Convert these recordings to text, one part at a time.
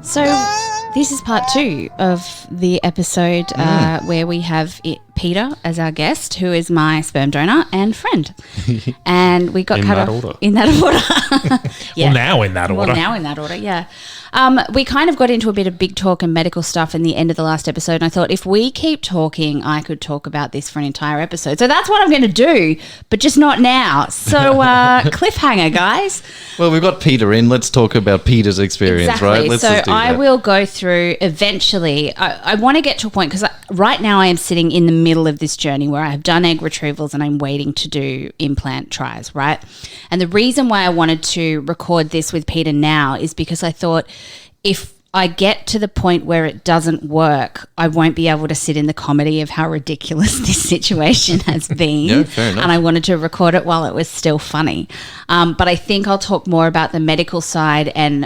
So this is part 2 of the episode where we have Peter as our guest, who is my sperm donor and friend. And we got In cut that off order. in that order. Yeah. Well, now in that order. Well, now in that order, yeah. We kind of got into a bit of big talk and medical stuff in the end of the last episode, and I thought if we keep talking, I could talk about this for an entire episode. So that's what I'm going to do, but just not now. So cliffhanger, guys. Well, we've got Peter in. Let's talk about Peter's experience, Exactly. right? Let's So just do I that. will go through eventually. I want to get to a point because right now I am sitting in the middle of this journey where I have done egg retrievals and I'm waiting to do implant tries, right? And the reason why I wanted to record this with Peter now is because I thought if I get to the point where it doesn't work, I won't be able to sit in the comedy of how ridiculous this situation has been. Yeah, fair enough. And I wanted to record it while it was still funny. But I think I'll talk more about the medical side and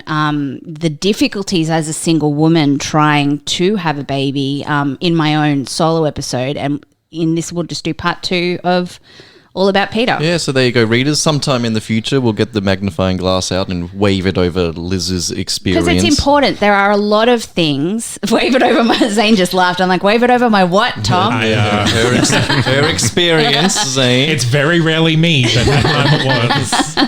the difficulties as a single woman trying to have a baby in my own solo episode. And in this, we'll just do part 2 of all about Peter. Yeah, so there you go, readers. Sometime in the future, we'll get the magnifying glass out and wave it over Liz's experience. Because it's important. There are a lot of things. Wave it over my... Zane just laughed. I'm like, wave it over my what, Tom? Her experience, Zane. It's very rarely me, but that time it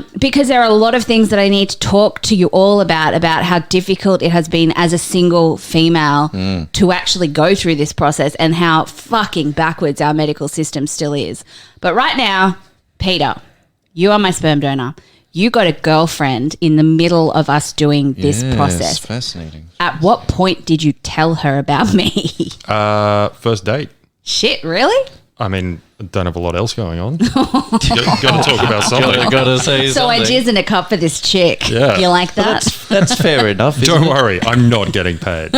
was. Because there are a lot of things that I need to talk to you all about how difficult it has been as a single female to actually go through this process and how fucking backwards our medical system still is. But right now, Peter, you are my sperm donor. You got a girlfriend in the middle of us doing this Yes, process. fascinating. At what point did you tell her about me? First date. Shit, really? I mean, I don't have a lot else going on. Got to talk about something. Gotta say So I something. jizz in a cup for this chick. Yeah. You like that? That's fair enough. isn't Don't it? worry, I'm not getting paid.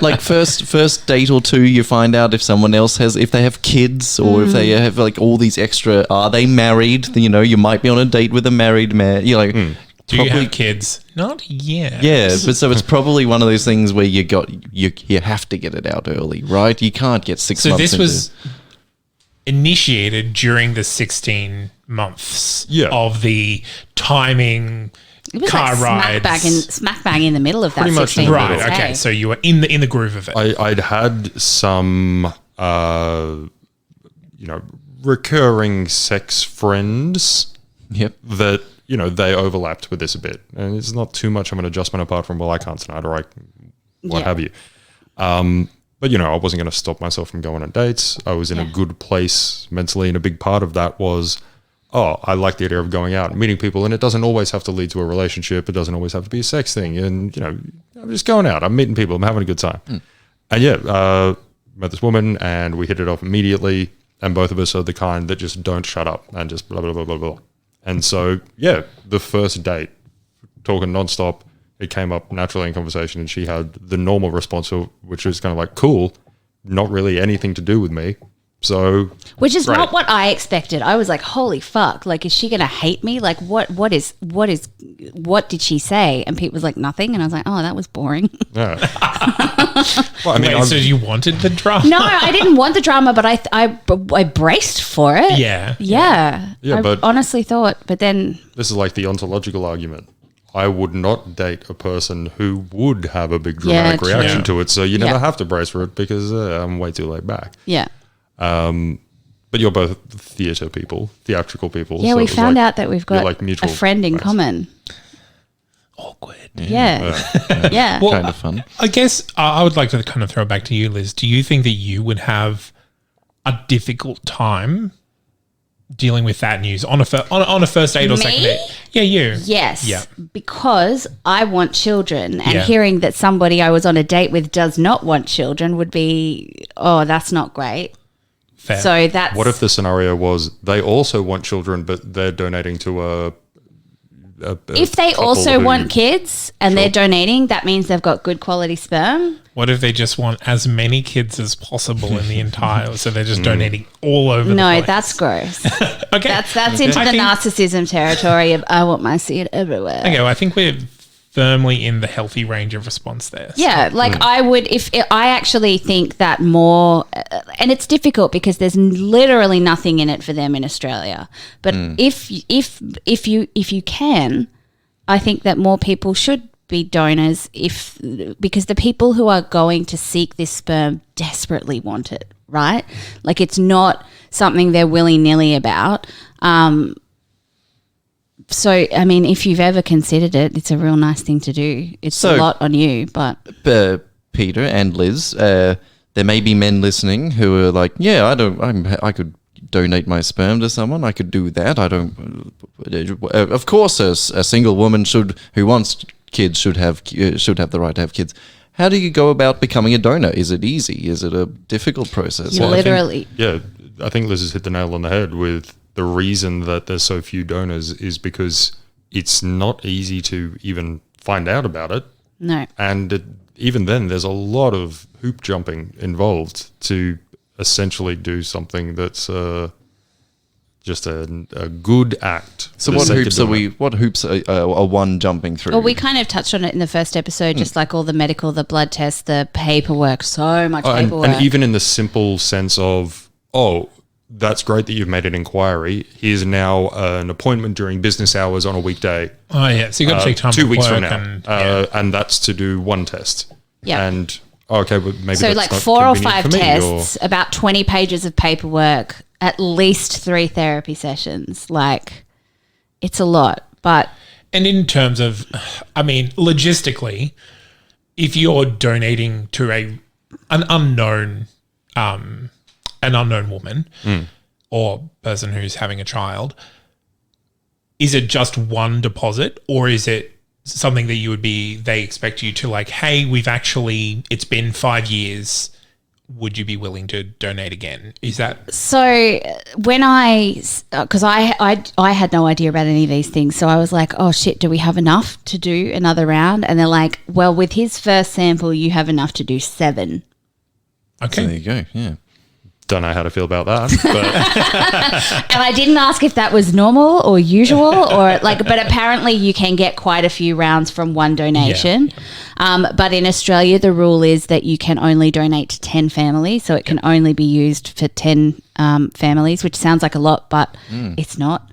Like first date or two, you find out if someone else has, if they have kids or if they have like all these extra. Are they married? You know, you might be on a date with a married man. You're like, Do you have kids? Not yet. yeah, but so it's probably one of those things where you have to get it out early, right? You can't get 6 So months. this into- was initiated during the 16 months Yeah. the timing, It was car like rides. smack bang in the middle of that. Pretty much in 16 the Right. months, Okay. hey? So you were in the groove of it. I'd had some, recurring sex friends Yep. that, they overlapped with this a bit. And it's not too much of an adjustment apart from, well, I can't tonight or what Yeah. have you. But, I wasn't going to stop myself from going on dates. I was in a good place mentally. And a big part of that was, I like the idea of going out and meeting people. And it doesn't always have to lead to a relationship. It doesn't always have to be a sex thing. And, I'm just going out. I'm meeting people. I'm having a good time. And met this woman and we hit it off immediately. And both of us are the kind that just don't shut up and just blah, blah, blah, blah, blah. And so, the first date, talking nonstop, it came up naturally in conversation and she had the normal response, which was kind of like, cool, not really anything to do with me. So, Which is great. not what I expected. I was like, holy fuck. Like, is she going to hate me? Like, what did she say? And Pete was like, nothing. And I was like, oh, that was boring. Yeah. Well, I mean, Wait, so you wanted the drama? No, I didn't want the drama, but I braced for it. Yeah. Yeah. Yeah, I but- honestly thought, but then, this is like the ontological argument. I would not date a person who would have a big dramatic true. reaction Yeah. to it. So you never Yeah. have to brace for it because I'm way too laid back. yeah. But you're both theatrical people. Yeah, so we it was found like- out that we've you're got like mutual a friend in friends. common. Awkward. Yeah. Yeah. Well, kind of fun. I guess I would like to kind of throw it back to you, Liz. Do you think that you would have a difficult time dealing with that news on a first date or second Me? date? Yeah, you. Yes. Yeah. Because I want children, and Yeah. hearing that somebody I was on a date with does not want children would be, oh, that's not great. Fair. So that's What if the scenario was they also want children, but they're donating to a if they couple also who- want kids and they're donating, that means they've got good quality sperm. What if they just want as many kids as possible in the entire, so they're just donating all over the No, place? that's gross. okay. That's into I the think- narcissism territory of I want my seed everywhere. Okay, well, I think we're firmly in the healthy range of response there. So- Yeah, like I would if I actually think that more, and it's difficult because there's literally nothing in it for them in Australia. But if you can, I think that more people should be donors because the people who are going to seek this sperm desperately want it, right? Like it's not something they're willy-nilly about. So, I mean, if you've ever considered it, it's a real nice thing to do. It's a lot on you, but... Peter and Liz, there may be men listening who are like, yeah, I could donate my sperm to someone. I could do that. Of course, a single woman who wants kids should have the right to have kids. How do you go about becoming a donor? Is it easy? Is it a difficult process? You literally... I think Liz has hit the nail on the head with the reason that there's so few donors is because it's not easy to even find out about it. No. And even then, there's a lot of hoop jumping involved to essentially do something that's just a good act. So what hoops are one jumping through? Well, we kind of touched on it in the first episode, just like all the medical, the blood tests, the paperwork, so much paperwork. And even in the simple sense of, that's great that you've made an inquiry. Here's now an appointment during business hours on a weekday. Oh, yeah. So you got to take time 2 off weeks from work now. And that's to do one test. Yeah. And, okay, but maybe so that's like not 4 or convenient 5 for me, tests, about 20 pages of paperwork, at least 3 therapy sessions. Like, it's a lot, but... And in terms of, I mean, logistically, if you're donating to an unknown woman or person who's having a child, is it just one deposit, or is it something that they expect you to like, hey, it's been 5 years, would you be willing to donate again? Is that... So when because I had no idea about any of these things, so I was like, oh shit, do we have enough to do another round? And they're like, well, with his first sample, you have enough to do 7. Okay. So there you go, yeah. Don't know how to feel about that. But And I didn't ask if that was normal or usual or like, but apparently you can get quite a few rounds from one donation. Yeah. But in Australia, the rule is that you can only donate to 10 families. So it can only be used for 10 families, which sounds like a lot, but it's not.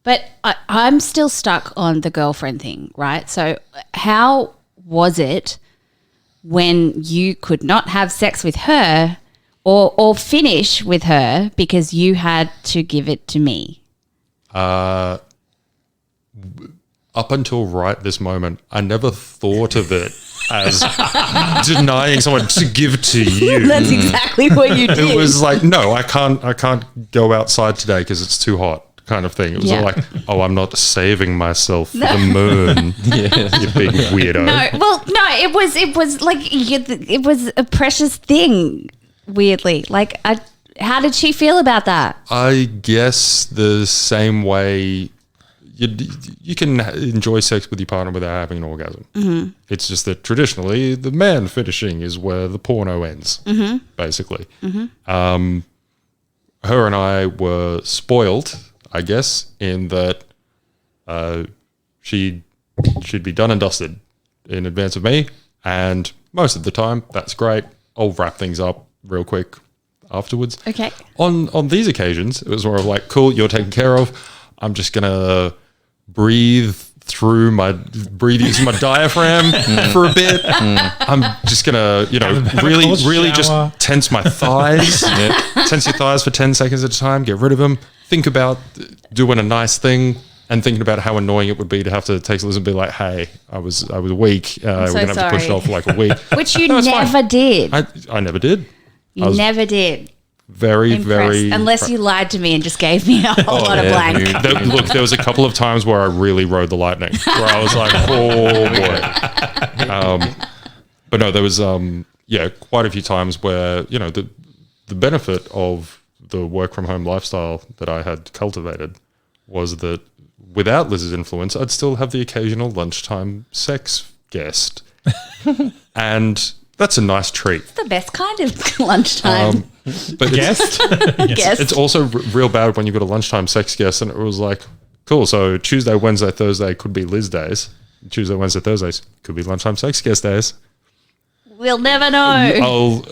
But I'm still stuck on the girlfriend thing, right? So how was it when you could not have sex with her or finish with her because you had to give it to me? up until right this moment, I never thought of it as denying someone to give to you. That's exactly what you did. It was like, no, I can't go outside today because it's too hot, kind of thing. It was Yeah. like, I'm not saving myself for the moon. You big weirdo. It was like it was a precious thing. Weirdly, like, how did she feel about that? I guess the same way you can enjoy sex with your partner without having an orgasm. Mm-hmm. It's just that traditionally the man finishing is where the porno ends, basically. Mm-hmm. Her and I were spoiled, I guess, in that she'd be done and dusted in advance of me, and most of the time that's great. I'll wrap things up real quick afterwards. Okay. On these occasions, it was more of like, cool, you're taken care of. I'm just gonna breathe using my diaphragm for a bit. I'm just gonna, really just tense my thighs. Tense your thighs for 10 seconds at a time. Get rid of them. Think about doing a nice thing and thinking about how annoying it would be to have to text Liz and be like, hey, I was weak. We're going to have to push it off for like a week. Which you never did. I never did. You never did. Very, Impressed. very... Unless you lied to me and just gave me a whole lot of blank. Look, there was a couple of times where I really rode the lightning, where I was like, oh, boy. But no, there was, quite a few times where, the benefit of the work-from-home lifestyle that I had cultivated was that without Liz's influence, I'd still have the occasional lunchtime sex guest. And that's a nice treat. It's the best kind of lunchtime. But Guest? Guest. it's also real bad when you've got a lunchtime sex guest and it was like, cool, so Tuesday, Wednesday, Thursday could be Liz days. Tuesday, Wednesday, Thursdays. Could be lunchtime sex guest days. We'll never know.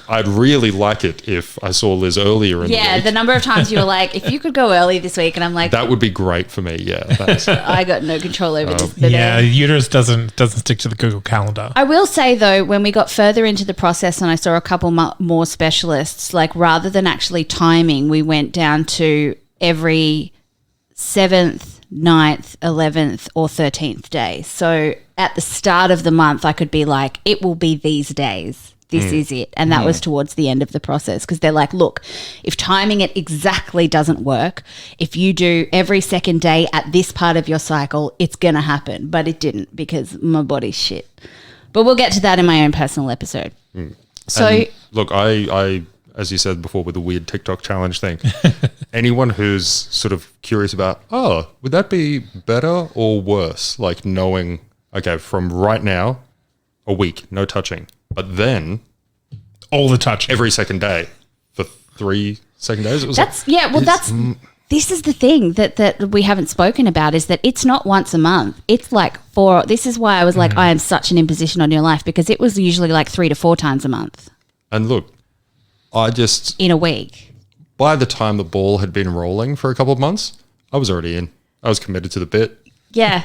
I'd really like it if I saw Liz earlier in the Yeah, week. the number of times you were like, if you could go early this week, and I'm like, That would be great for me. Yeah. That's, I got no control over this. Baby. Yeah, uterus doesn't stick to the Google Calendar. I will say though, when we got further into the process and I saw a couple more specialists, like rather than actually timing, we went down to every 7th, 9th, 11th, or 13th day. So at the start of the month, I could be like, it will be these days. This is it. And that was towards the end of the process because they're like, look, if timing it exactly doesn't work, if you do every second day at this part of your cycle, it's going to happen. But it didn't because my body's shit. But we'll get to that in my own personal episode. So, and look, I, as you said before with the weird TikTok challenge thing, anyone who's sort of curious about, would that be better or worse? Like knowing, okay, from right now, a week, no touching. But then All the touching. every second day for 3 second days. It was this is the thing that we haven't spoken about is that it's not once a month. It's like this is why I was like, I am such an imposition on your life because it was usually like 3 to 4 times a month and look, I just, in a week. by the time the ball had been rolling for a couple of months, I was already in. I was committed to the bit. Yeah.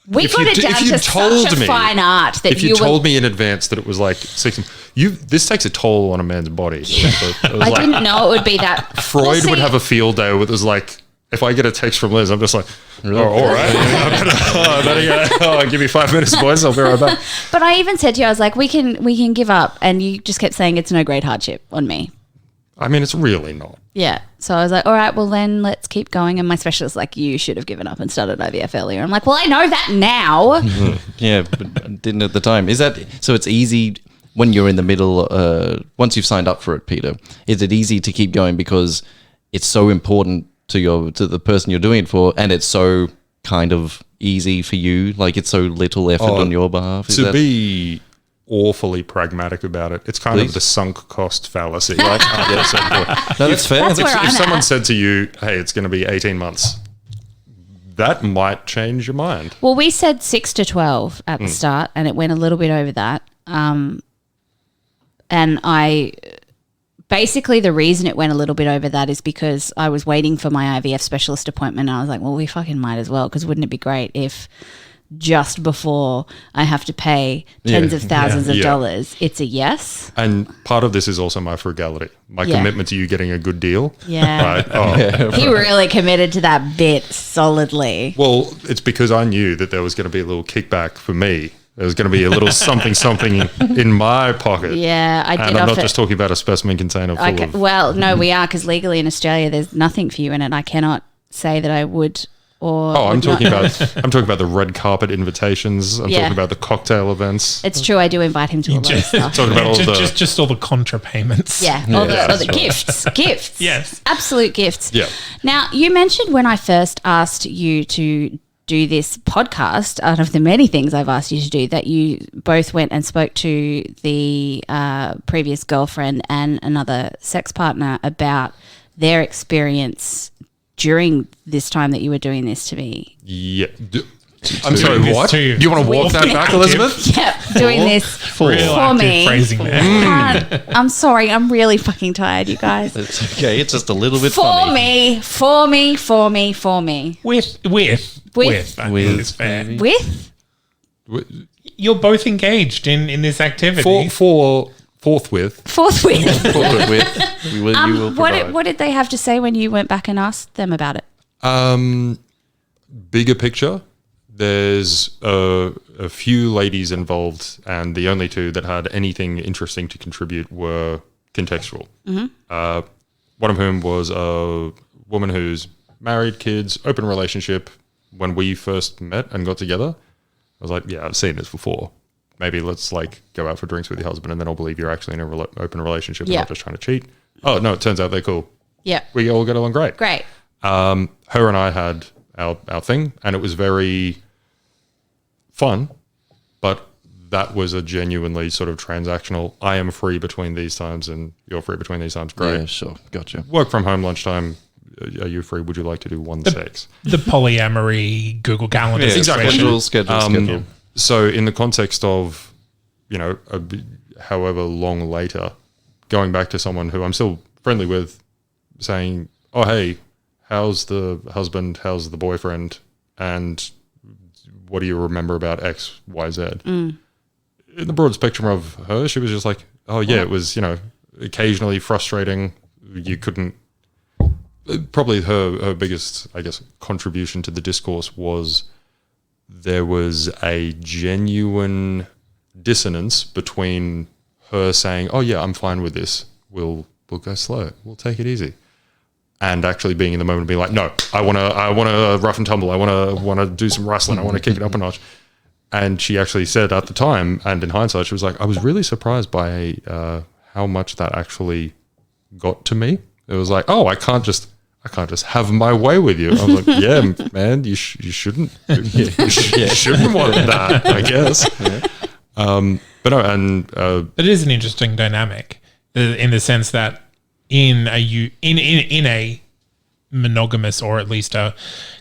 We if got you it d- down if you to told such a me- fine art that If you told me in advance that it was like 6, this takes a toll on a man's body. It was I like, didn't know it would be that. Freud would have a field day where it was like, if I get a text from Liz, I'm just like, all right, I better give me 5 minutes, boys. I'll be right back. But I even said to you, I was like, we can give up, and you just kept saying it's no great hardship on me. I mean, it's really not. Yeah. So I was like, all right, well then let's keep going. And my specialist was like, you should have given up and started IVF earlier. I'm like, well, I know that now. Yeah, but I didn't at the time. Is that so? It's easy when you're in the middle. Once you've signed up for it, Peter, is it easy to keep going because it's so important to the person you're doing it for, and it's so kind of easy for you? Like it's so little effort on your behalf. To be awfully pragmatic about it, it's kind Please. of the sunk cost fallacy. Right? No, that's fair. That's where I'm If someone at. said to you, hey, it's going to be 18 months, that might change your mind. Well, we said 6 to 12 at the start, and it went a little bit over that. And I basically the reason it went a little bit over that is because I was waiting for my IVF specialist appointment. And I was like, well, we fucking might as well, because wouldn't it be great if just before I have to pay tens of thousands of Yeah. dollars, it's a yes. And part of this is also my frugality, my Yeah. commitment to you getting a good deal. Yeah. Right? Oh, He really committed to that bit solidly. well, it's because I knew that there was going to be a little kickback for me. There was going to be a little something in my pocket. Yeah, I did And I'm not offer- just talking about a specimen container full of... Well, no, we are, because legally in Australia, there's nothing for you in it. I cannot say that I would or. Oh, I'm would not. talking about the red carpet invitations. I'm Yeah. talking about the cocktail events. It's true. I do invite him to a lot of stuff. Talking about all just all the contra payments. Yeah, all the gifts. Yes. Absolute gifts. Yeah. Now, you mentioned when I first asked you to do this podcast, out of the many things I've asked you to do, that you both went and spoke to the previous girlfriend and another sex partner about their experience during this time that you were doing this to me. Yeah. I'm sorry, this what? to you. You want to walk that back, Elizabeth? Yep, doing this Real for active me. phrasing there. I'm sorry, I'm really fucking tired, you guys. It's okay. It's just a little bit For funny. me, for me, for me, for me. With. I think it's fair. With? You're both engaged in this activity. Forthwith. Forthwith. You will provide. What did they have to say when you went back and asked them about it? Bigger picture, there's a few ladies involved, and the only two that had anything interesting to contribute were contextual. One of whom was a woman who's married, kids, open relationship. When we first met and got together, I was like, yeah, I've seen this before. Maybe let's like go out for drinks with your husband, and then I'll believe you're actually in an open relationship and Yeah. not just trying to cheat. Oh, no, it turns out they're cool. Yeah. We all get along great. Great. Her and I had our thing, and it was very fun, but that was a genuinely sort of transactional, I am free between these times and you're free between these times. Great. Yeah, sure. Gotcha. Work from home lunchtime, are you free? Would you like to do 1-6? The polyamory Google Calendar Yeah, situation. schedule. So in the context of, however long later, going back to someone who I'm still friendly with, saying, oh, hey, how's the husband? How's the boyfriend? And what do you remember about X, Y, Z? In the broad spectrum of her, she was just like, oh, yeah, it was, occasionally frustrating. You couldn't. Probably her biggest, I guess, contribution to the discourse was there was a genuine dissonance between her saying, oh, yeah, I'm fine with this. We'll go slow. We'll take it easy. And actually being in the moment and being like, no, I want to rough and tumble. I want to do some wrestling. I want to kick it up a notch. And she actually said at the time, and in hindsight, she was like, I was really surprised by how much that actually got to me. It was like, oh, I can't just have my way with you. I was like, yeah, man, you shouldn't. You shouldn't want that, I guess. Yeah. But no, and it is an interesting dynamic in the sense that in a monogamous, or at least a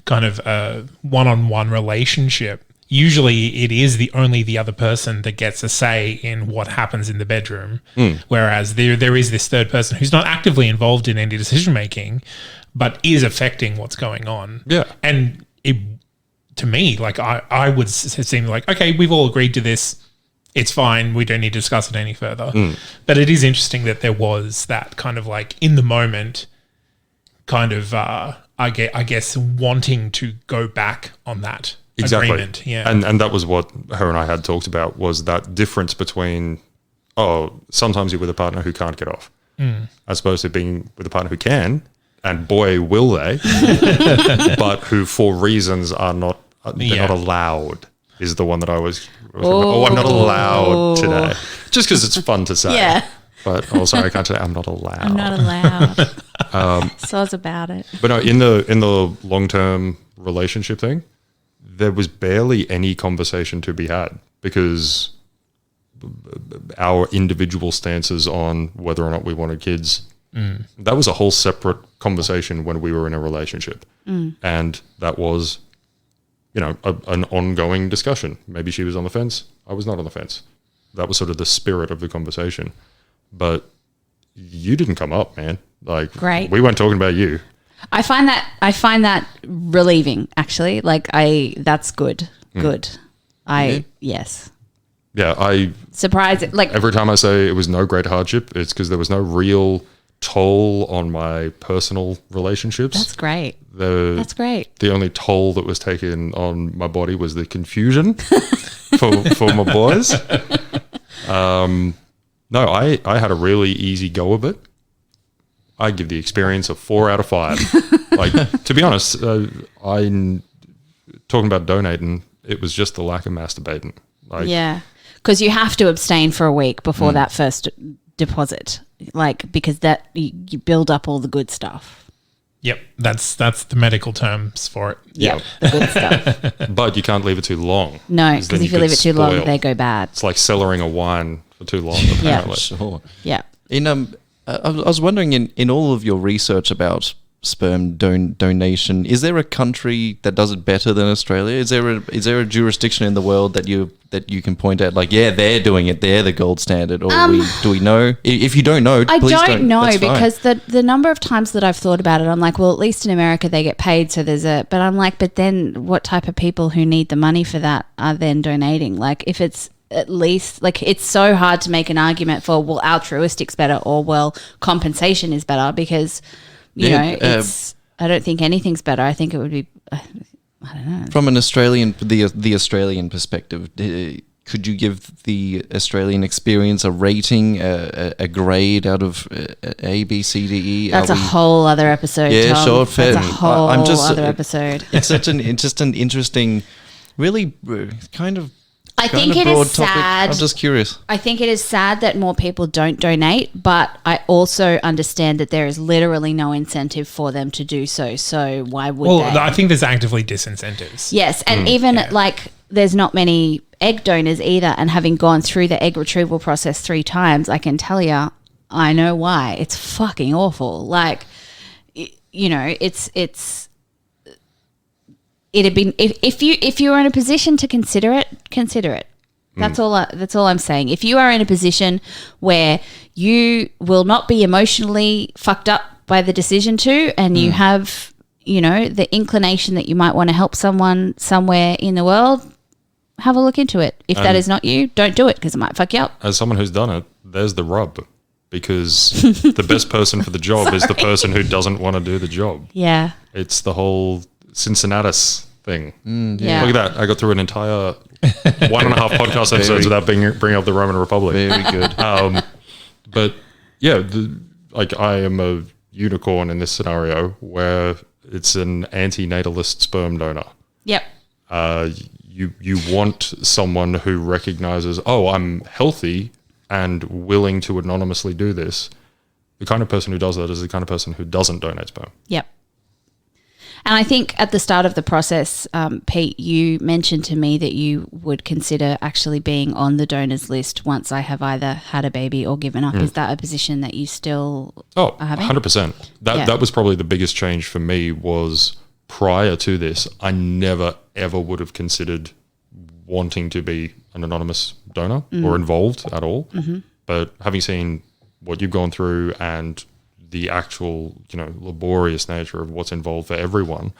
kind of a one-on-one relationship, usually it is only the other person that gets a say in what happens in the bedroom. Whereas there is this third person who's not actively involved in any decision making, but is affecting what's going on. Yeah. And to me, like I would seem like, okay, we've all agreed to this. It's fine. We don't need to discuss it any further. But it is interesting that there was that kind of like in the moment kind of, I guess, wanting to go back on that agreement. Yeah. And that was what her and I had talked about, was that difference between, sometimes you're with a partner who can't get off, as opposed to being with a partner who can, and boy, will they, but who for reasons are not, they're not allowed, is the one that I was I'm not allowed today. Just because it's fun to say. Yeah. But, sorry, I can't today. I'm not allowed. I'm not allowed. Soz about it. But no, in the long-term relationship thing, there was barely any conversation to be had because our individual stances on whether or not we wanted kids, that was a whole separate conversation when we were in a relationship. And that was, an ongoing discussion. Maybe she was on the fence. I was not on the fence. That was sort of the spirit of the conversation. But you didn't come up, man. Like, great. We weren't talking about you. I find that relieving, actually. Like, that's good. Good. Yes. Yeah, I surprised. Like, every time I say it was no great hardship, it's because there was no real toll on my personal relationships. That's great. That's great. The only toll that was taken on my body was the confusion for my boys. No, I had a really easy go of it. I give the experience a 4 out of 5. Like, to be honest, I talking about donating, it was just the lack of masturbating. Like, yeah, because you have to abstain for a week before that first deposit, like, because that you build up all the good stuff. Yep, that's the medical terms for it. Yep, the good stuff. But you can't leave it too long. No, because if you leave it too long, they go bad. It's like cellaring a wine for too long, apparently. Yeah, sure. Yeah. I was wondering, in all of your research about sperm donation, is there a country that does it better than Australia? Is there a jurisdiction in the world that you can point at, like, yeah, they're doing it, they're the gold standard, or do we know? If you don't know, I please don't know, that's because the number of times that I've thought about it, I'm like, well, at least in America they get paid, so but I'm like, but then what type of people who need the money for that are then donating? Like, if it's at least, like, it's so hard to make an argument for, well, altruistic's better, or, well, compensation is better, because it's I don't think anything's better. I think it would be I don't know. From an Australian the Australian perspective, could you give the Australian experience a rating, a grade out of A, B, C, D, E? That's a whole other episode. Yeah, Tom. sure. Fair. That's a whole other episode. It's such an interesting, really kind of. I think it is sad. I'm just curious. I think it is sad that more people don't donate, but I also understand that there is literally no incentive for them to do so. So why would they? Well, I think there's actively disincentives. Yes, and even like there's not many egg donors either. And having gone through the egg retrieval process 3 times, I can tell you, I know why. It's fucking awful. Like, you know, it'd been if you were in a position to consider it. That's all I'm saying. If you are in a position where you will not be emotionally fucked up by the decision to, and you have, you know, the inclination that you might want to help someone somewhere in the world, have a look into it. If that is not you, don't do it because it might fuck you up. As someone who's done it, there's the rub, because the best person for the job is the person who doesn't want to do the job. Yeah. It's the whole Cincinnatus thing. Yeah. Look at that. I got through an entire 1.5 podcast episodes without bringing up the Roman Republic. Very good. But yeah, like I am a unicorn in this scenario where it's an anti-natalist sperm donor. Yep. You want someone who recognizes, oh, I'm healthy and willing to anonymously do this. The kind of person who does that is the kind of person who doesn't donate sperm. Yep. And I think at the start of the process, Pete, you mentioned to me that you would consider actually being on the donors list once I have either had a baby or given up. Is that a position that you still are having? 100%. That was probably the biggest change for me. Was prior to this, I never, ever would have considered wanting to be an anonymous donor or involved at all. But having seen what you've gone through and the actual, you know, laborious nature of what's involved for everyone,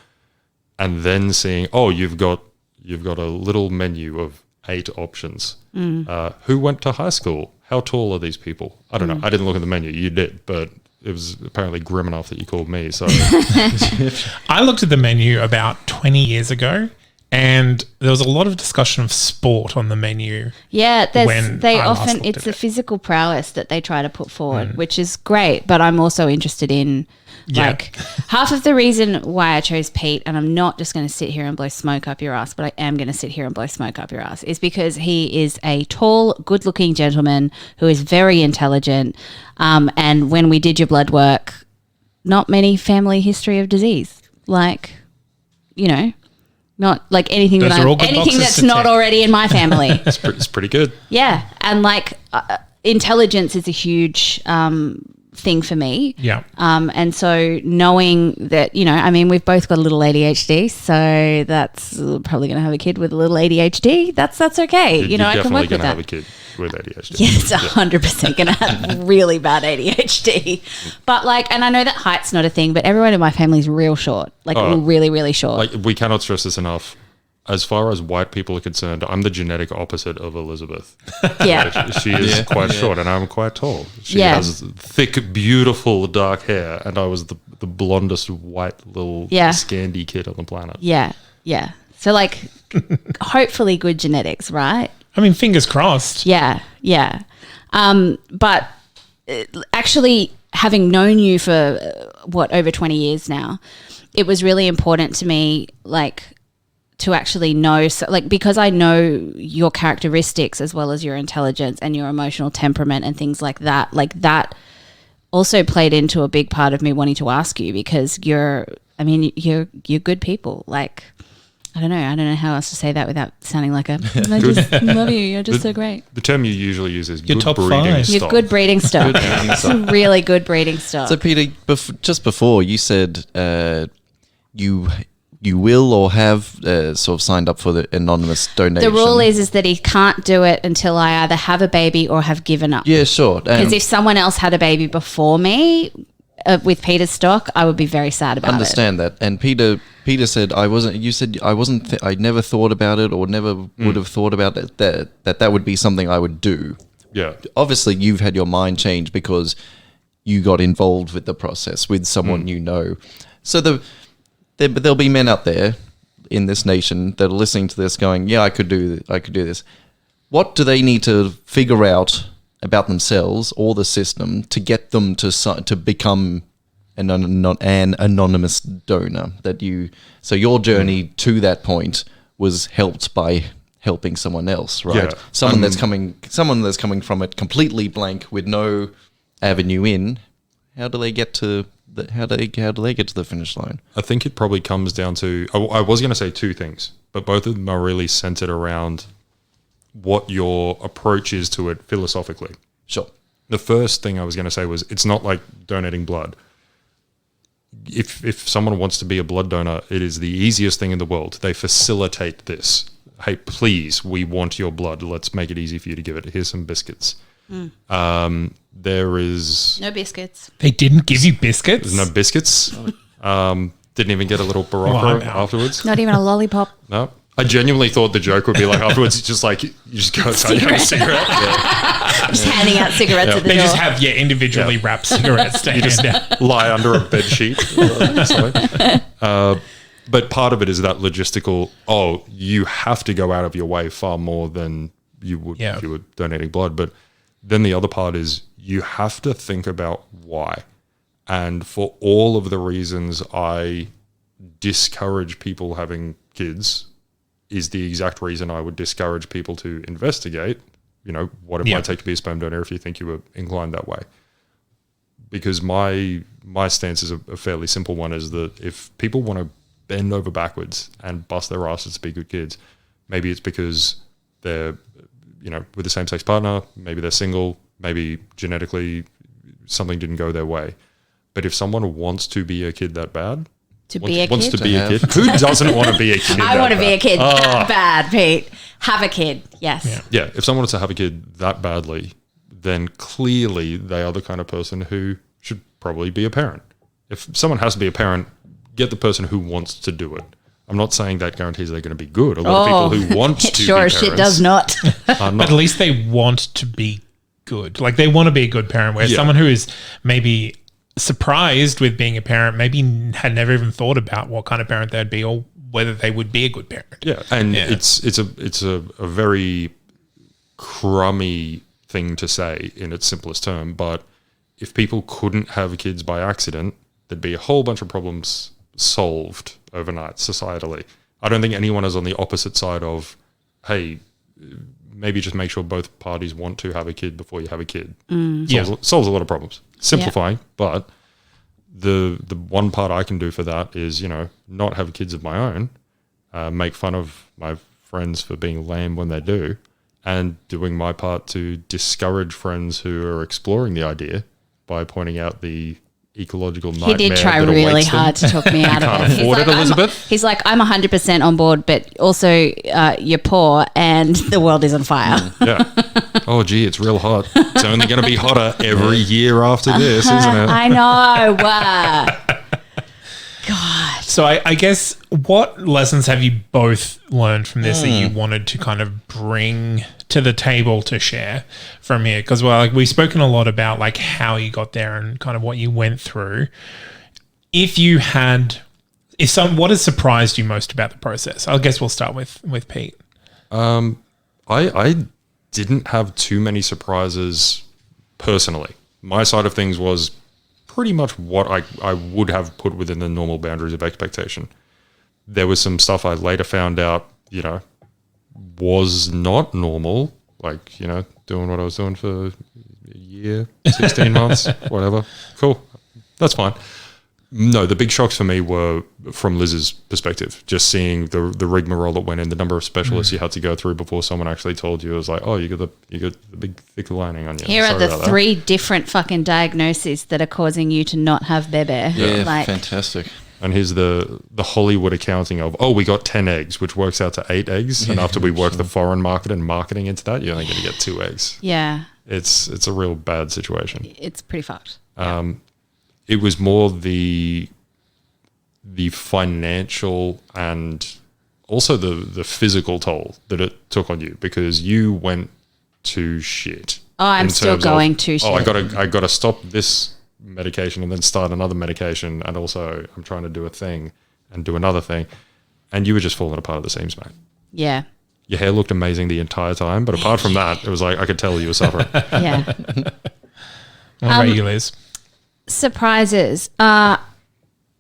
and then seeing, oh, you've got a little menu of 8 options. Who went to high school? How tall are these people? I don't know. I didn't look at the menu. You did, but it was apparently grim enough that you called me. So I looked at the menu about 20 years ago, and there was a lot of discussion of sport on the menu. Yeah, looked it's at the it. physical prowess that they try to put forward, which is great. But I'm also interested in, like, half of the reason why I chose Pete, and I'm not just going to sit here and blow smoke up your ass, but I am going to sit here and blow smoke up your ass, is because he is a tall, good-looking gentleman who is very intelligent. And when we did your blood work, not many family history of disease, like, you know. Not like anything Those are all good anything boxes that's to not tick. already in my family. it's pretty good. Yeah, and like intelligence is a huge thing for me. Yeah. And so knowing that, you know, I mean, we've both got a little ADHD, so that's probably going to have a kid with a little ADHD. That's okay. You know, I can work with You're definitely going to that. have a kid with ADHD. Yes, 100% going to have really bad ADHD. But like, and I know that height's not a thing, but everyone in my family is real short, like really, really short. Like, we cannot stress this enough. As far as white people are concerned, I'm the genetic opposite of Elizabeth. Yeah. She is quite short and I'm quite tall. She Yeah. has thick, beautiful dark hair, and I was the blondest white little Scandi kid on the planet. Yeah. Yeah. So like, hopefully good genetics, right? I mean, fingers crossed. Yeah, yeah. But actually, having known you for over 20 years now, it was really important to me, like, to actually know, so, like, because I know your characteristics as well as your intelligence and your emotional temperament and things like that. Like, that also played into a big part of me wanting to ask you, because you're good people. Like, I don't know how else to say that without sounding like I just love you. You're just so great. The term you usually use is You're good top breeding five. stock. You're good breeding stock. Some really good breeding stock. So, Peter, just before you said you will or have sort of signed up for the anonymous donation. The rule is that he can't do it until I either have a baby or have given up. Yeah, sure. Because if someone else had a baby before me with Peter's stock, I would be very sad about understand that. And Peter said I wasn't. You said I wasn't. I never thought about it, or never would have thought about it, that would be something I would do. Yeah. Obviously, you've had your mind change because you got involved with the process with someone you know. So there'll be men out there in this nation that are listening to this going, yeah, I could do this. What do they need to figure out about themselves or the system to get them to become an anonymous donor? So your journey to that point was helped by helping someone else, right? Yeah. Someone that's coming from it completely blank with no avenue in. How do they get to how do they get to the finish line? I think it probably comes down to, I was going to say 2 things, but both of them are really centered around what your approach is to it philosophically. Sure. The first thing I was going to say was, it's not like donating blood. if someone wants to be a blood donor, it is the easiest thing in the world. They facilitate this. Hey, please, we want your blood. Let's make it easy for you to give it. Here's some biscuits. There is No biscuits. They didn't give you biscuits? no biscuits. Didn't even get a little Barocco afterwards. Not even a lollipop. No. I genuinely thought the joke would be like afterwards, it's just like you just go outside and have a cigarette. Yeah. Just handing out cigarettes at the They door. just have individually wrapped cigarettes to hand out. Lie under a bed sheet. But part of it is that logistical. Oh, you have to go out of your way far more than you would if you were donating blood. But then the other part is you have to think about why. And for all of the reasons I discourage people having kids is the exact reason I would discourage people to investigate, what it might take to be a sperm donor if you think you were inclined that way. Because my stance is a fairly simple one, is that if people want to bend over backwards and bust their asses to be good kids, maybe it's because they're, with the same sex partner, maybe they're single, maybe genetically something didn't go their way. But if someone wants to be a kid that bad, wants to be a kid, who doesn't want to be a kid? I want to be a kid that bad, Pete. Have a kid, yes. Yeah, if someone wants to have a kid that badly, then clearly they are the kind of person who should probably be a parent. If someone has to be a parent, get the person who wants to do it. I'm not saying that guarantees they're going to be good. A lot of people who want to be sure parents as shit does not. are not. But at least they want to be good. Like they want to be a good parent, whereas someone who is maybe surprised with being a parent, maybe had never even thought about what kind of parent they'd be or whether they would be a good parent. Yeah, and it's a very crummy thing to say in its simplest term, but if people couldn't have kids by accident, there'd be a whole bunch of problems solved overnight societally. I don't think anyone is on the opposite side of, hey, maybe just make sure both parties want to have a kid before you have a kid. Solves a lot of problems. Simplifying, but the one part I can do for that is, not have kids of my own, make fun of my friends for being lame when they do, and doing my part to discourage friends who are exploring the idea by pointing out the ecological nightmare. He did try that really awaits them. hard to talk me out of Can't it. afford it, Elizabeth? He's like, I'm 100% on board, but also you're poor and the world is on fire. Yeah. Oh, gee, it's real hot. It's only going to be hotter every year after this, isn't it? I know. God. So I guess what lessons have you both learned from this that you wanted to kind of bring to the table to share from here? Because we've spoken a lot about like how you got there and kind of what you went through. What has surprised you most about the process? I guess we'll start with Pete. I didn't have too many surprises personally. My side of things was pretty much what I would have put within the normal boundaries of expectation. There was some stuff I later found out, was not normal, like, doing what I was doing for a year, 16 months, whatever. Cool. That's fine. No, the big shocks for me were from Liz's perspective, just seeing the rigmarole that went in, the number of specialists you had to go through before someone actually told you. It was like, oh, you got the big thick lining on you. Here Sorry are the about 3 different fucking diagnoses that are causing you to not have bebe. Yeah, fantastic. And here's the Hollywood accounting of, we got 10 eggs, which works out to 8 eggs. And after we work the foreign market and marketing into that, you're only going to get 2 eggs. Yeah. It's a real bad situation. It's pretty fucked. It was more the financial and also the physical toll that it took on you, because you went to shit. Oh, I'm still going to shit. I gotta stop this medication and then start another medication, and also I'm trying to do a thing and do another thing, and you were just falling apart at the seams, mate. Yeah. Your hair looked amazing the entire time, but apart from that, it was like I could tell you were suffering. Yeah. What about you, Liz? Surprises. I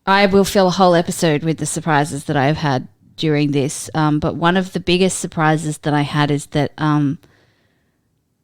will fill a whole episode with the surprises that I've had during this. But one of the biggest surprises that I had is that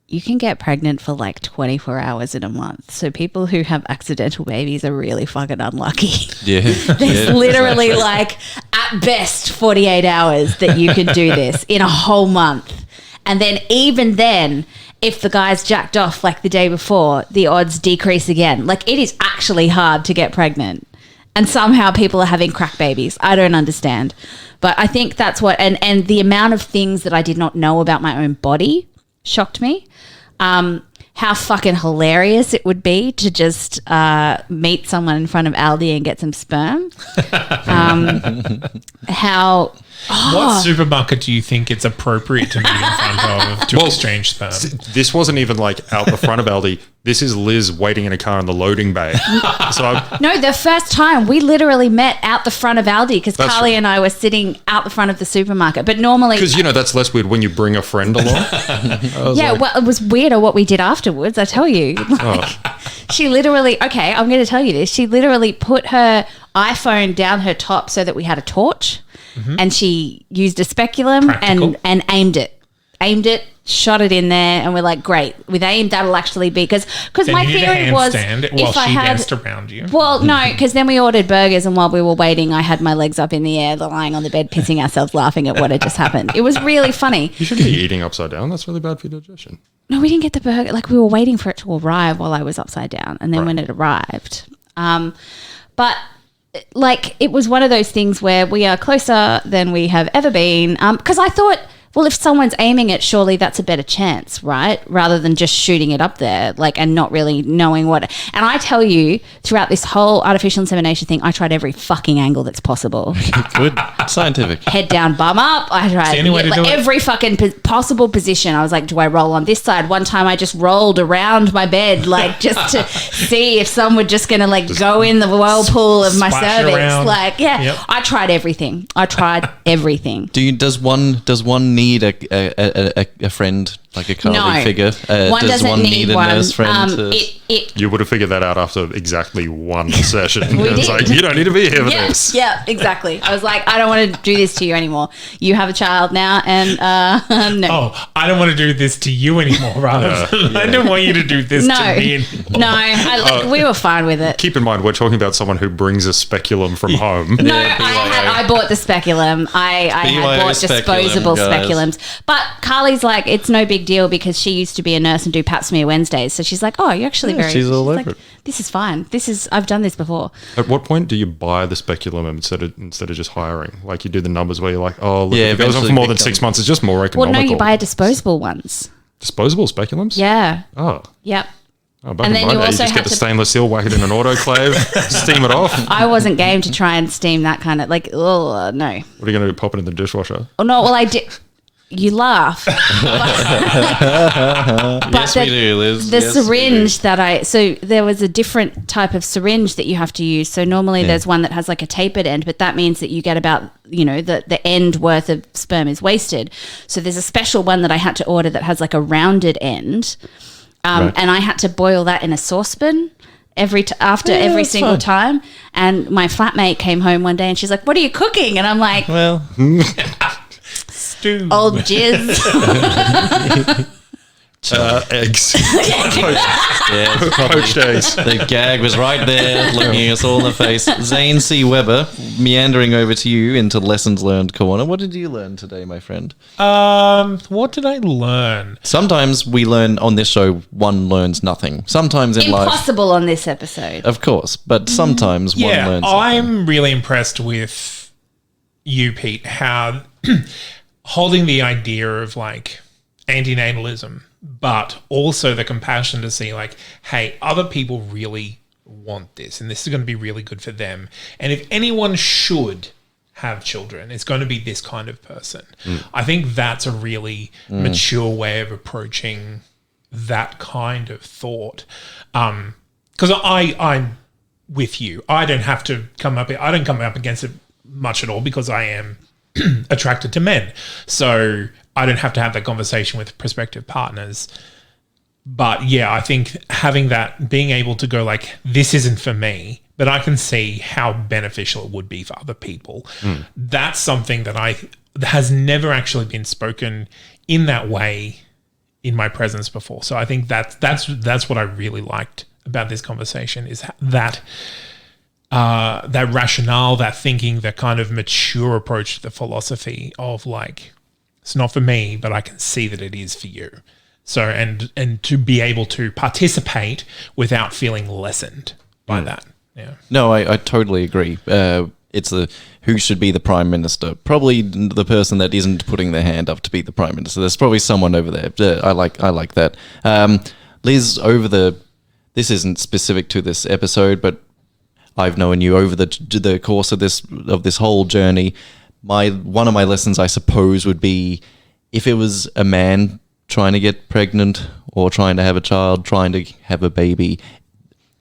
you can get pregnant for like 24 hours in a month. So people who have accidental babies are really fucking unlucky. Yeah. There's literally like at best 48 hours that you can do this in a whole month. And then even then, if the guy's jacked off like the day before, the odds decrease again. Like it is actually hard to get pregnant. And somehow people are having crack babies. I don't understand. But I think that's what, and the amount of things that I did not know about my own body shocked me. How fucking hilarious it would be to just meet someone in front of Aldi and get some sperm. What supermarket do you think it's appropriate to meet in front of to exchange sperm? This wasn't even like out the front of Aldi. This is Liz waiting in a car in the loading bay. No, the first time we literally met out the front of Aldi because Carly right. and I were sitting out the front of the supermarket. But normally, because that's less weird when you bring a friend along. well, it was weirder what we did afterwards. I tell you, she literally. Okay, I'm going to tell you this. She literally put her iPhone down her top so that we had a torch, and she used a speculum and aimed it. Shot it in there, and we're like, great. With aim, that'll actually be because my theory was if I had danced around you. Well, no, because then we ordered burgers, and while we were waiting, I had my legs up in the air, lying on the bed, pissing ourselves, laughing at what had just happened. It was really funny. You shouldn't be eating upside down. That's really bad for your digestion. No, we didn't get the burger. Like we were waiting for it to arrive while I was upside down, and then when it arrived, but. Like it was one of those things where we are closer than we have ever been. Because I thought, well, if someone's aiming it, surely that's a better chance, right? Rather than just shooting it up there, and not really knowing what. And I tell you, throughout this whole artificial insemination thing, I tried every fucking angle that's possible. Good. Scientific. Head down, bum up. I tried every fucking possible position. I was like, do I roll on this side? One time I just rolled around my bed, just to see if someone were just going to go in the whirlpool of my cervix. Around. I tried everything. Does one need a friend, like a cuddly figure? One does doesn't one need a one. nurse friend? You would have figured that out after exactly one session. It's like, you don't need to be here for this. Yeah, exactly. I was like, I don't want to do this to you anymore. You have a child now, and no. Oh, I don't want to do this to you anymore, rather. I don't want you to do this to me anymore. No, we were fine with it. Keep in mind, we're talking about someone who brings a speculum from home. No, I bought the speculum. I had bought disposable speculums. But Carly's like, it's no big deal because she used to be a nurse and do Pap smear Wednesdays. So she's like, oh, you're actually she's all over it. This is fine. I've done this before. At what point do you buy the speculum instead of just hiring? Like you do the numbers where you're like, oh, look, if it goes on for more than 6 months, it's just more economical. Well, no, you buy disposable ones. Disposable speculums? Yeah. Oh. Yep. Oh, back in my day, you just get the stainless steel, whack it in an autoclave, steam it off. I wasn't game to try and steam that kind of no. What are you going to do, pop it in the dishwasher? Oh, no, well, I did. You laugh. Yes, we do, Liz. The syringe so there was a different type of syringe that you have to use. So normally there's one that has a tapered end, but that means that you get about, the end worth of sperm is wasted. So there's a special one that I had to order that has a rounded end. And I had to boil that in a saucepan after every single time. And my flatmate came home one day and she's like, what are you cooking? And I'm like, well, stew. Old jizz. Eggs. Poached eggs. The gag was right there, looking us all in the face. Zane C. Weber, meandering over to you into Lessons Learned Corner. What did you learn today, my friend? What did I learn? Sometimes we learn on this show, one learns nothing. Sometimes in life. Impossible on this episode. Of course, but sometimes one learns something. I'm really impressed with you, Pete, how holding the idea of antinatalism, but also the compassion to see hey, other people really want this and this is going to be really good for them. And if anyone should have children, it's going to be this kind of person. I think that's a really mature way of approaching that kind of thought. Because I'm with you. I don't come up against it much at all because I am attracted to men. So I don't have to have that conversation with prospective partners. But yeah, I think having that, being able to go this isn't for me, but I can see how beneficial it would be for other people. That's something that has never actually been spoken in that way in my presence before. So I think that's what I really liked about this conversation is that rationale, that thinking, that kind of mature approach to the philosophy of it's not for me, but I can see that it is for you. So, and to be able to participate without feeling lessened by that. Yeah. No, I totally agree. It's who should be the prime minister. Probably the person that isn't putting their hand up to be the prime minister. There's probably someone over there. I like that. Liz, this isn't specific to this episode, but I've known you over the course of this whole journey. One of my lessons, I suppose, would be if it was a man trying to get pregnant or trying to have a child, trying to have a baby,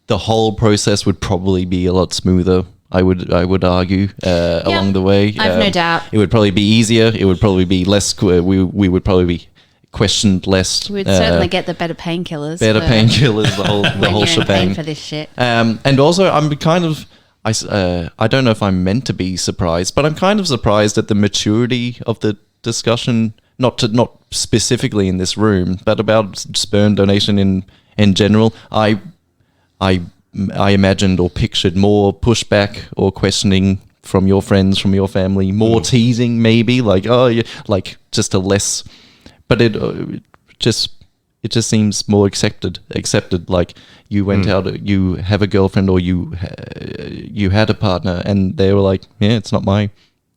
the whole process would probably be a lot smoother. I would argue along the way. I've no doubt. It would probably be easier. It would probably be less. We would probably be questioned less. We'd certainly get the better painkillers. Better painkillers, the whole when you're in shebang. pain for this shit. And also, I'm kind of. I don't know if I'm meant to be surprised, but I'm kind of surprised at the maturity of the discussion. Not specifically in this room, but about sperm donation in general. I imagined or pictured more pushback or questioning from your friends, from your family, more teasing maybe, like, oh, yeah, like just a less, but it just seems more accepted. Like you went out, you have a girlfriend or you had a partner, and they were like, yeah, it's not my.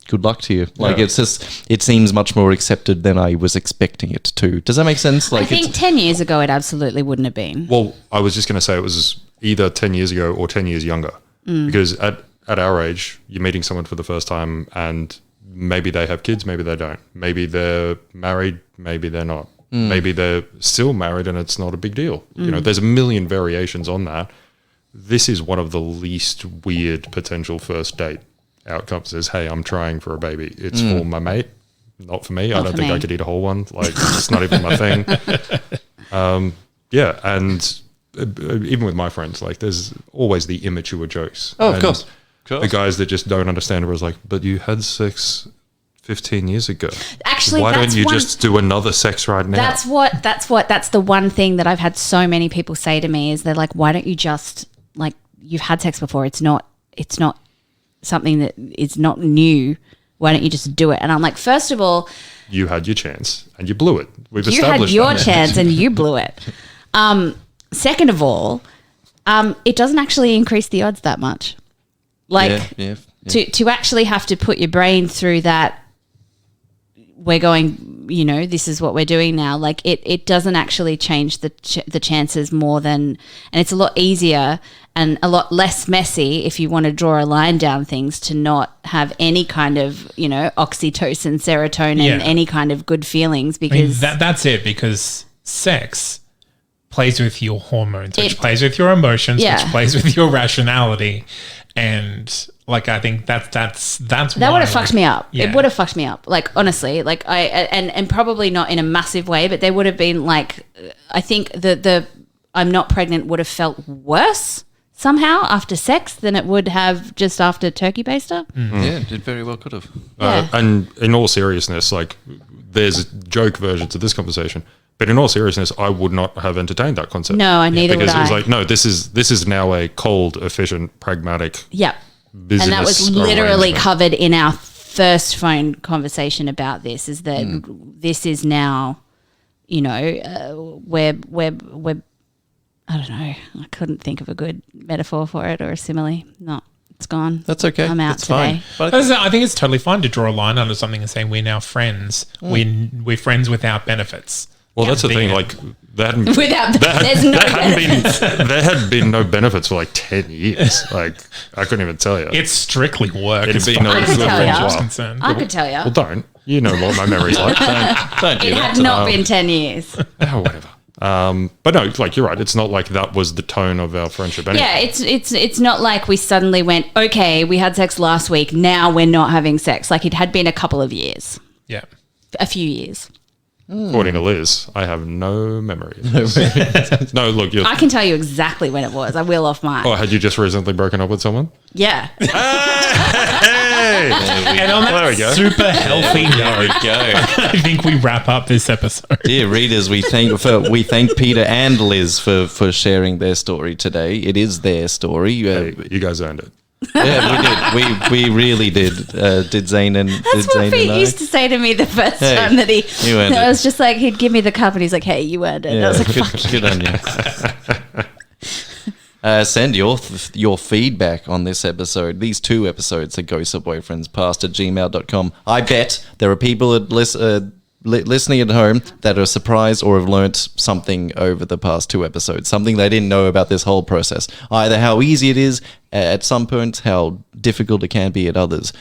Good luck to you. Like it's just, it seems much more accepted than I was expecting it to. Does that make sense? Like I think 10 years ago it absolutely wouldn't have been. Well, I was just going to say it was either 10 years ago or 10 years younger. Because at our age, you're meeting someone for the first time and maybe they have kids, maybe they don't. Maybe they're married, maybe they're not. Maybe they're still married and it's not a big deal. You know, there's a million variations on that. This is one of the least weird potential first date outcomes. Is, hey, I'm trying for a baby. It's for my mate, not for me. I don't think I could eat a whole one. Like, it's not even my thing. Yeah, and even with my friends, like, there's always the immature jokes. Oh, of And course. the guys that just don't understand it was like, but you had sex 15 years ago. Actually, why that's don't you one- just do another sex right now? That's the one thing that I've had so many people say to me is they're like, why don't you just, like, you've had sex before. It's not something that is not new. Why don't you just do it? And I'm like, first of all, you had your chance and you blew it. We've you had established your that. chance and you blew it. Second of all, it doesn't actually increase the odds that much. Like yeah. to actually have to put your brain through that, we're going, you know, this is what we're doing now. Like it doesn't actually change the chances more than, and it's a lot easier and a lot less messy if you want to draw a line down things to not have any kind of, you know, oxytocin, serotonin, any kind of good feelings, because that's it, because sex plays with your hormones, which plays with your emotions, which plays with your rationality. And like, I think that's that why, would have fucked me up. Yeah. It would have fucked me up. Like, honestly, like and probably not in a massive way, but there would have been like, I think the I'm not pregnant would have felt worse somehow after sex than it would have just after turkey baster. Yeah, it very well could have. And in all seriousness, like, there's joke versions of this conversation, but in all seriousness, I would not have entertained that concept. No, neither would because it was I. like, no, this is now a cold, efficient, pragmatic Yep. business. And that was literally arrangement. covered in our first phone conversation about this, is that this is now, you know, we're I don't know. I couldn't think of a good metaphor for it or a simile. No, it's gone. That's okay. I'm out That's today. fine. But I think it's totally fine to draw a line under something and say we're now friends. We're friends without benefits. Well, that's the thing. Yeah. Like, there hadn't There's no benefits. there had been no benefits for like 10 years. Like, I couldn't even tell you. It's strictly work. It'd as be far no as good the for friends you. is concerned. I could tell you. Well, don't. You know what my memory's like. Don't do It that. had not been 10 years. Oh, whatever. But no, like, you're right. It's not like that was the tone of our friendship. Anyway. Yeah, it's not like we suddenly went, okay, we had sex last week, now we're not having sex. Like, it had been a couple of years, Yeah. a few years. According to Liz, I have no memory. No, look, I can tell you exactly when it was. I will off mine. had you just recently broken up with someone? Yeah. Hey! And on There we that go. super healthy note, go. I think we wrap up this episode. Dear readers, we thank Peter and Liz for sharing their story today. It is their story. Hey, you guys earned it. Yeah, we did. We really did. Did Zane and That's did what Zane Pete and I? used to say to me the first Hey, time that you earned I it. was just like, he'd give me the cup and he's like, hey, you earned it. And I was like, fuck. good on you. Send your feedback on this episode, these 2 episodes at ghostofboyfriendspast@gmail.com. I bet there are people listening at home that are surprised or have learnt something over the past 2 episodes, something they didn't know about this whole process. Either how easy it is at some points, how difficult it can be at others.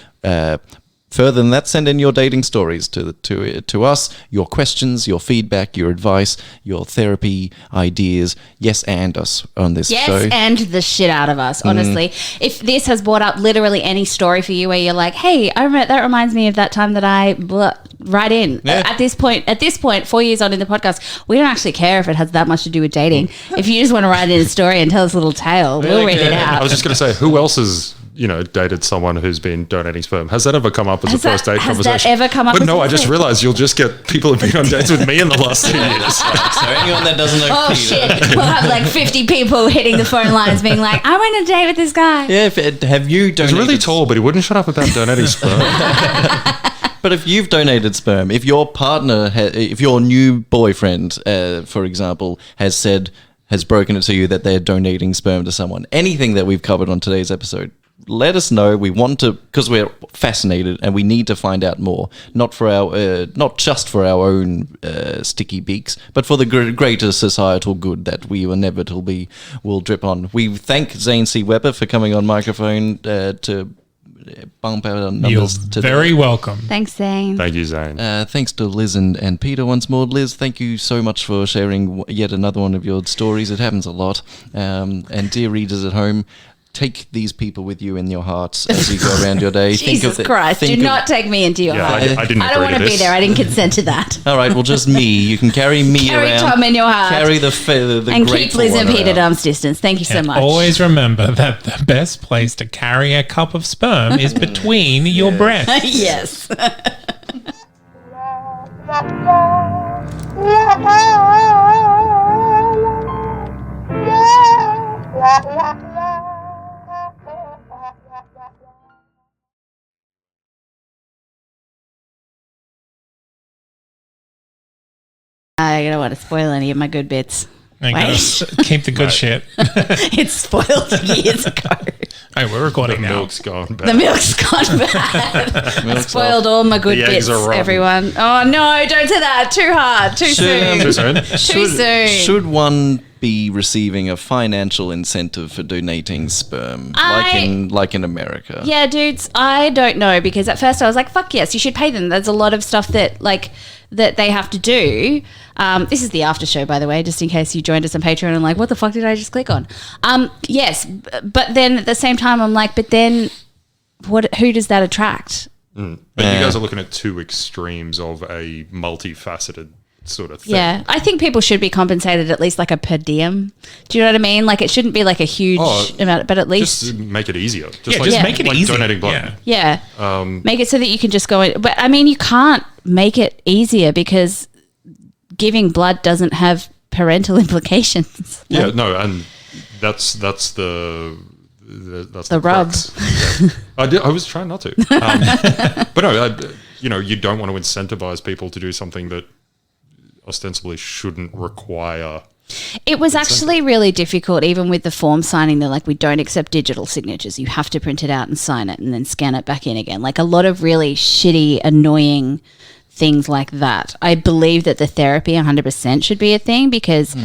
Further than that, send in your dating stories to us, your questions, your feedback, your advice, your therapy ideas. Yes, and us on this show. Yes, and the shit out of us, honestly. If this has brought up literally any story for you where you're like, hey, that reminds me of that time that I write in. Yeah. At this point, 4 years on in the podcast, we don't actually care if it has that much to do with dating. If you just want to write in a story and tell us a little tale, we'll read it out. I was just going to say, who else has dated someone who's been donating sperm? Has that ever come up as a first date conversation? Has that ever come up? But as no, a I just date? realized you'll just get people who've been on dates with me in the last 2 years. So anyone that doesn't know Oh Peter, shit! We'll have like 50 people hitting the phone lines, being like, "I went on a date with this guy." yeah, have you He's donated? really tall, but he wouldn't shut up about donating sperm. But if you've donated sperm, if your partner, if your new boyfriend, for example, has broken it to you that they're donating sperm to someone, anything that we've covered on today's episode, let us know. We want to, because we're fascinated and we need to find out more. Not just for our own sticky beaks, but for the greater societal good that we inevitably will drip on. We thank Zane C. Weber for coming on microphone to bump our You're numbers today. very welcome. Thanks, Zane. Thank you, Zane. Thanks to Liz and Peter once more. Liz, thank you so much for sharing yet another one of your stories. It happens a lot. And dear readers at home, take these people with you in your hearts as you go around your day. Jesus Christ! Do not take me into your Yeah, heart. I didn't I don't agree want to to be this. there. I didn't consent to that. All right, well, just me. You can carry me Carry around. Tom in your heart. Carry the And keep grateful Liz and one Peter at around. arm's distance. Thank you so And much. always remember that the best place to carry a cup of sperm is between your breasts. Yes. I don't want to spoil any of my good bits. I gotta keep the good shit. It's spoiled years ago. Hey, we're recording The now. milk's gone bad. The milk's gone bad. Milk's Spoiled all my good The bits, eggs are rotten. everyone. Oh no, don't say that. Too hard. Too soon. Too soon? Too soon. Should one be receiving a financial incentive for donating sperm, like in America? Yeah, dudes, I don't know, because at first I was like, fuck yes, you should pay them. There's a lot of stuff that they have to do. This is the after show, by the way, just in case you joined us on Patreon and like, what the fuck did I just click on? Yes, but then at the same time I'm like, but then who does that attract? But you guys are looking at 2 extremes of a multifaceted sort of thing. Yeah, I think people should be compensated at least like a per diem. Do you know what I mean? Like it shouldn't be like a huge amount, but at least Just make it easier. Just make it easy. Donating blood. Yeah. make it so that you can just go in. But I mean, you can't make it easier because giving blood doesn't have parental implications. Yeah, no, and that's the rub. crux. Yeah. I was trying not to, but no, you don't want to incentivize people to do something that ostensibly shouldn't require. It was actually really difficult, even with the form signing. They're like, we don't accept digital signatures. You have to print it out and sign it and then scan it back in again. Like a lot of really shitty, annoying things like that. I believe that the therapy 100% should be a thing because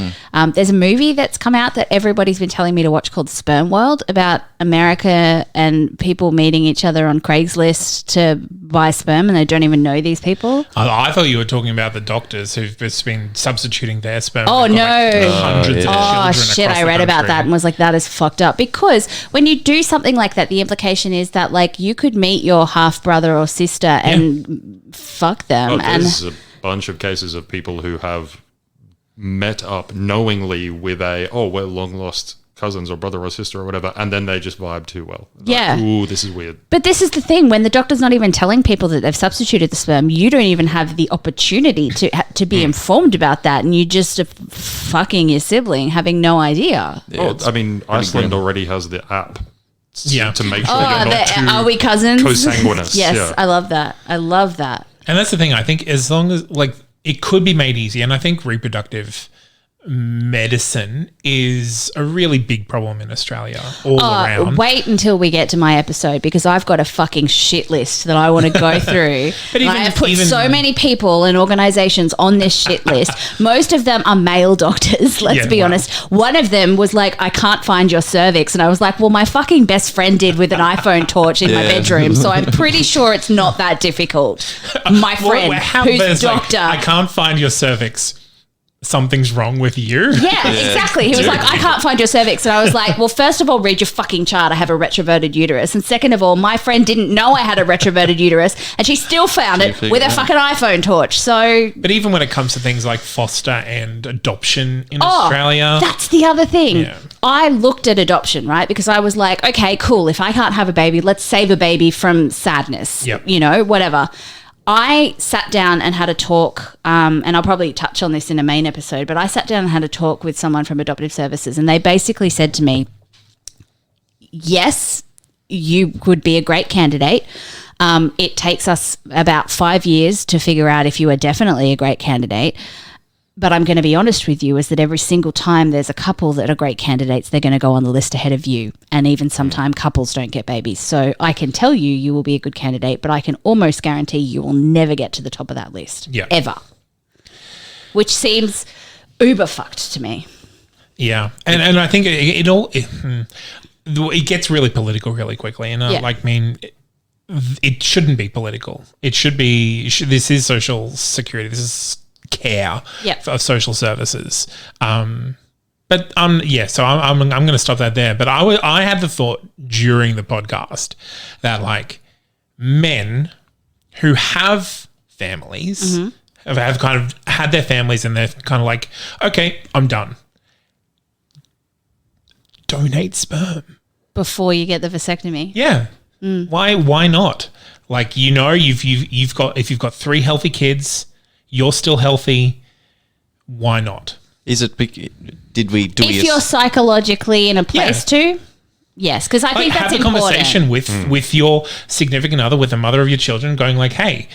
there's a movie that's come out that everybody's been telling me to watch called Sperm World about America and people meeting each other on Craigslist to buy sperm and they don't even know these people. I thought you were talking about the doctors who've just been substituting their sperm. Oh, They've got, no. hundreds of Oh children shit, across I the read about country. that and was like, that is fucked up. Because when you do something like that, the implication is that like you could meet your half brother or sister and fuck them. There's a bunch of cases of people who have met up knowingly with we're long lost cousins or brother or sister or whatever, and then they just vibe too well. Like, Yeah. ooh, this is weird. But this is the thing, when the doctor's not even telling people that they've substituted the sperm, you don't even have the opportunity to be informed about that, and you just are fucking your sibling having no idea. I mean, Iceland already has the app to make sure you're not too are we cousins? consanguineous. Yes, Yeah. I love that. I love that. And that's the thing. I think as long as like it could be made easy, and I think reproductive medicine is a really big problem in Australia all around. Wait until we get to my episode because I've got a fucking shit list that I want to go through. But And I have put so many people and organizations on this shit list. Most of them are male doctors, let's be honest. One of them was like, I can't find your cervix. And I was like, well, my fucking best friend did with an iPhone torch in my bedroom. So I'm pretty sure it's not that difficult. My friend, who's doctor. I can't find your cervix. Something's wrong with you. Yeah, exactly. He was like, I can't find your cervix. And I was like, well, first of all, read your fucking chart. I have a retroverted uterus. And second of all, my friend didn't know I had a retroverted uterus and she still found it with a fucking iPhone torch. So, but even when it comes to things like foster and adoption in Australia. That's the other thing. Yeah. I looked at adoption, right? Because I was like, okay, cool. If I can't have a baby, let's save a baby from sadness. Yep. You know, whatever. I sat down and had a talk, and I'll probably touch on this in a main episode, but I sat down and had a talk with someone from Adoptive Services, and they basically said to me, yes, you could be a great candidate. It takes us about 5 years to figure out if you are definitely a great candidate. But I'm going to be honest with you, is that every single time there's a couple that are great candidates, they're going to go on the list ahead of you. And even sometimes couples don't get babies. So I can tell you, you will be a good candidate, but I can almost guarantee you will never get to the top of that list. Yeah. Ever. Which seems uber fucked to me. Yeah. And I think it gets really political really quickly. And it shouldn't be political. It should be, this is social security. This is care of social services. So I'm going to stop that there. But I had the thought during the podcast that like men who have families have kind of had their families and they're kind of like, okay, I'm done. Donate sperm Before you get the vasectomy. Yeah. Why not? Like, you know, if you've got 3 healthy kids, you're still healthy. Why not? Is it? If you're psychologically in a place to, yes, because I think that's have a important. conversation with your significant other, with the mother of your children, going like, "Hey,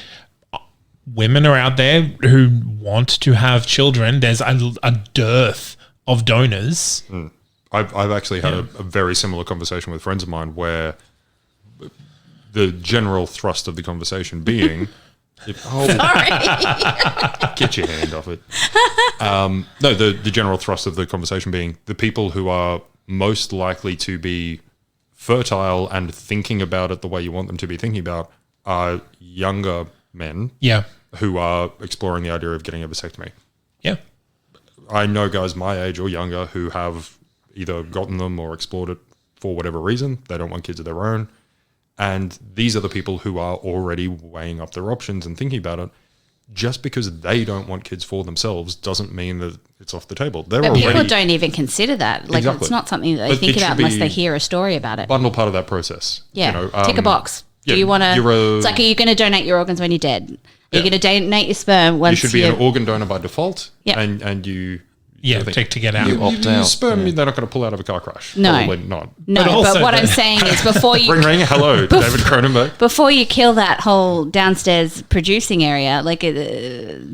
women are out there who want to have children. There's a dearth of donors." I've actually had a very similar conversation with friends of mine where the general thrust of the conversation being. Sorry. Get your hand off it. No, the general thrust of the conversation being the people who are most likely to be fertile and thinking about it the way you want them to be thinking about are younger men who are exploring the idea of getting a vasectomy. Yeah. I know guys my age or younger who have either gotten them or explored it for whatever reason. They don't want kids of their own. And these are the people who are already weighing up their options and thinking about it. Just because they don't want kids for themselves doesn't mean that it's off the table. But people don't even consider that. Like, Exactly. It's not something that they think about unless they hear a story about it. Bundle part of that process. Yeah. Tick a box. Do you want to? It's like, are you going to donate your organs when you're dead? Are you going to donate your sperm once you should be an organ donor by default. Yeah. And you. Take to get out. You opt out. Sperm, they're not going to pull out of a car crash. No. Probably not. No, but what I'm saying is before you... Ring, ring. Hello, David Cronenberg. Before you kill that whole downstairs producing area, like,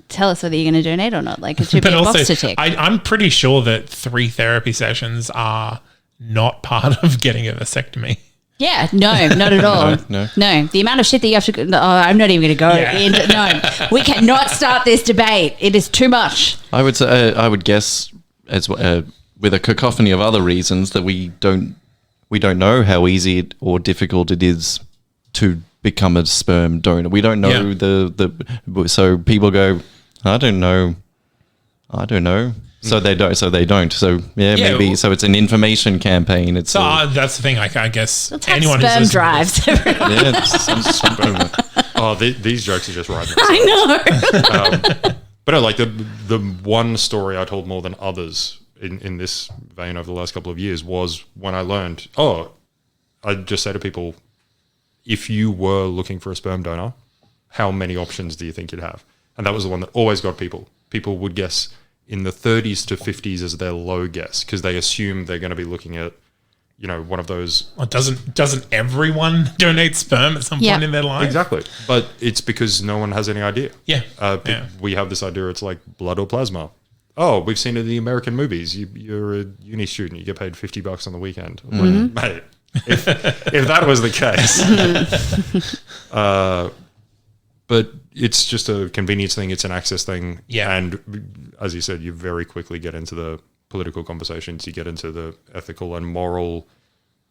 tell us whether you're going to donate or not. Like, it should be a box to tick. I'm pretty sure that 3 therapy sessions are not part of getting a vasectomy. Yeah, no, not at all. No, the amount of shit that you have to... I'm not even going to go into... No, we cannot start this debate. It is too much. I would say, I would guess, as with a cacophony of other reasons, that we don't know how easy or difficult it is to become a sperm donor. We don't know so people go, I don't know. So they don't. So maybe. So it's an information campaign. It's that's the thing. I guess Let's have anyone sperm who's drives. These jokes are just right. I know. But no, like the one story I told more than others in this vein over the last couple of years was when I learned. I'd just say to people, if you were looking for a sperm donor, how many options do you think you'd have? And that was the one that always got people. People would guess in the 30s to 50s as their low guess because they assume they're going to be looking at, one of those. Well, doesn't everyone donate sperm at some point in their life? Exactly. But it's because no one has any idea. Yeah. We have this idea it's like blood or plasma. oh, we've seen it in the American movies. You're a uni student. You get paid $50 on the weekend. I'm like, mate, if that was the case. But it's just a convenience thing. It's an access thing. Yeah. And as you said, you very quickly get into the political conversations. You get into the ethical and moral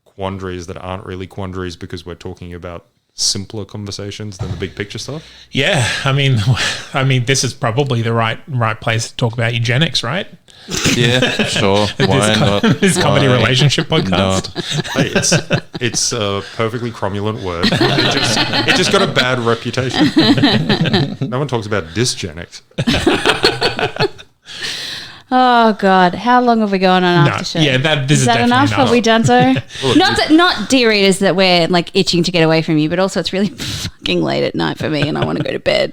quandaries that aren't really quandaries because we're talking about simpler conversations than the big picture stuff. Yeah, I mean, this is probably the right place to talk about eugenics, right? Yeah, sure. Why not? This comedy Why relationship podcast. not? Hey, it's a perfectly cromulent word. It just got a bad reputation. No one talks about dysgenics. Oh God, how long have we gone on No, after show? yeah, this is that definitely enough? enough. Have we done so? Look, not dear readers that we're like itching to get away from you, but also it's really fucking late at night for me, and I want to go to bed.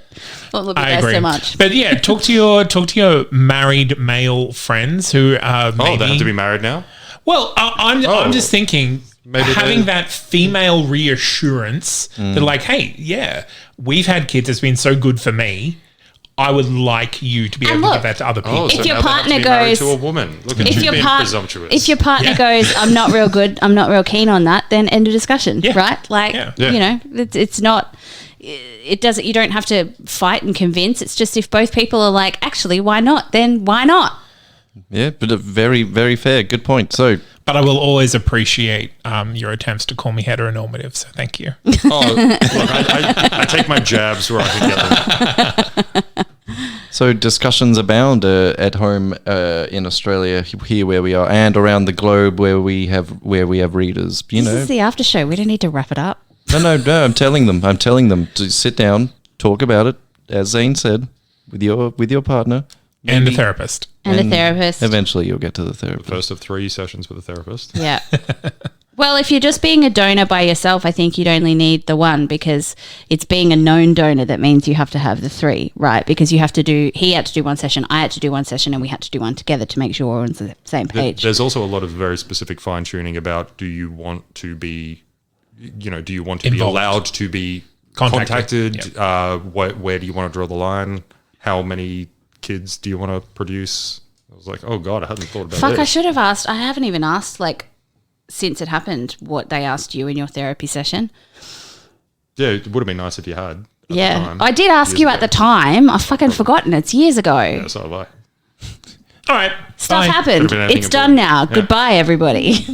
I love you I guys agree so much. But yeah, talk to your married male friends who maybe. Oh, they have to be married now? Well, I'm just thinking Maybe having they- that female reassurance that like, hey, yeah, we've had kids. It's been so good for me. I would like you to be And able to look, give that to other people. Oh, so If your now they have to partner be married goes- to a woman. Look at If you your being part- presumptuous. If your partner Yeah. goes, I'm not real good, I'm not real keen on that, then end of discussion, Yeah. right? Like, Yeah. Yeah. you know, it's not. It doesn't. You don't have to fight and convince. It's just if both people are like, actually, why not? Then why not? Yeah, but a very, very fair. Good point. So, But I will always appreciate your attempts to call me heteronormative. So thank you. oh, look, I take my jabs where I can get them. so discussions abound at home in Australia, here where we are, and around the globe where we have readers. You This know, is the after show. We don't need to wrap it up. no. I'm telling them to sit down, talk about it, as Zane said, with your partner And a maybe- therapist. And a therapist. Eventually, you'll get to the therapist. First of 3 sessions with a therapist. Yeah. Well, if you're just being a donor by yourself, I think you'd only need the one because it's being a known donor that means you have to have the 3, right? Because he had to do one session, I had to do one session, and we had to do one together to make sure we're on the same page. There's also a lot of very specific fine tuning about do you want to be Involved. allowed to be Contacted. contacted? Where do you want to draw the line? How many kids do you want to produce? I was like, oh God, I hadn't thought about Fuck, this. I should have asked. I haven't even asked, like, since it happened, what they asked you in your therapy session. Yeah, it would have been nice if you had. At the Yeah. time, I did ask years you ago. at the time. I've fucking forgotten. It's years ago. Yeah, so have I. All right. Stuff bye. happened. Could've been anything It's done now. important. Yeah. Goodbye, everybody.